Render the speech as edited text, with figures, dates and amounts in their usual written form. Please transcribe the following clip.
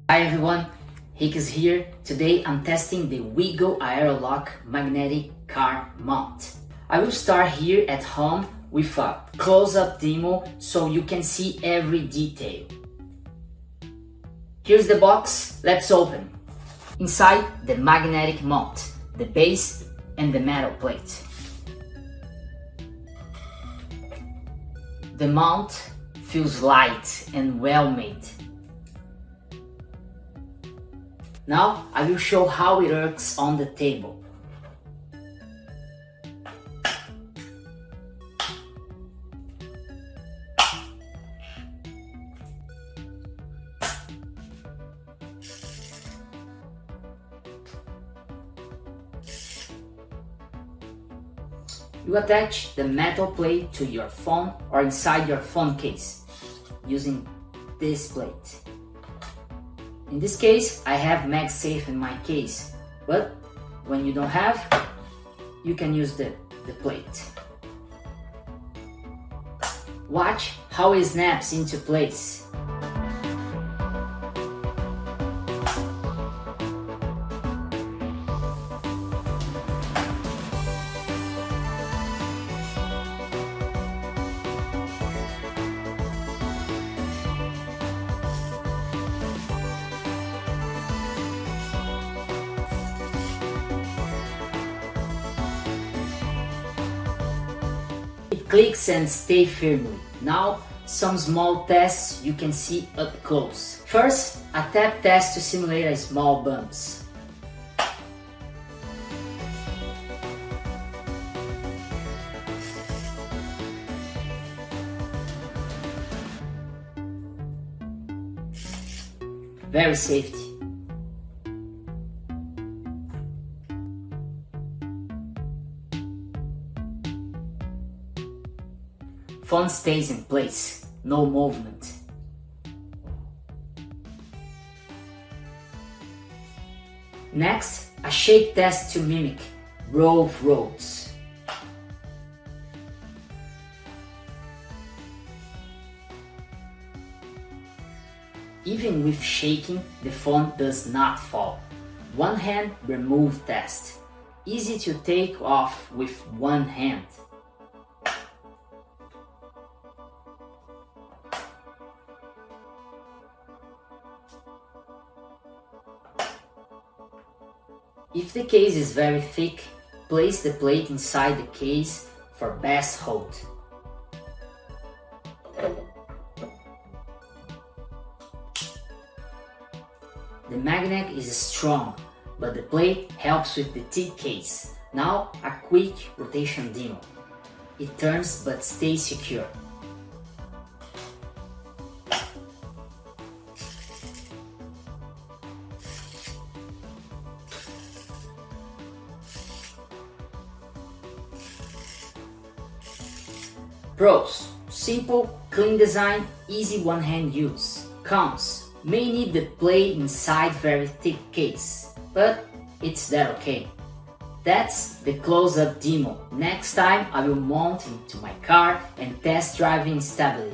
Hi everyone, Rick is here. Today I'm testing the Wigoo Aerolock magnetic car mount. I will start here at home with a close-up demo so you can see every detail. Here's the box, let's open. Inside, the magnetic mount, the base and the metal plate. The mount feels light and well made. Now I will show how it works on the table. You attach the metal plate to your phone or inside your phone case using this plate. In this case, I have MagSafe in my case, but when you don't have, you can use the plate. Watch how it snaps into place. It clicks and stays firmly. Now, some small tests you can see up close. First, a tap test to simulate a small bumps. Very safety. Phone stays in place, no movement. Next, a shake test to mimic row of roads. Even with shaking, the phone does not fall. One hand remove test. Easy to take off with one hand. If the case is very thick, place the plate inside the case for best hold. The magnet is strong, but the plate helps with the thick case. Now a quick rotation demo. It turns but stays secure. Pros: simple, clean design, easy one-hand use. Cons: may need the plate inside very thick case, but it's that okay. That's the close-up demo. Next time I will mount into my car and test driving stability.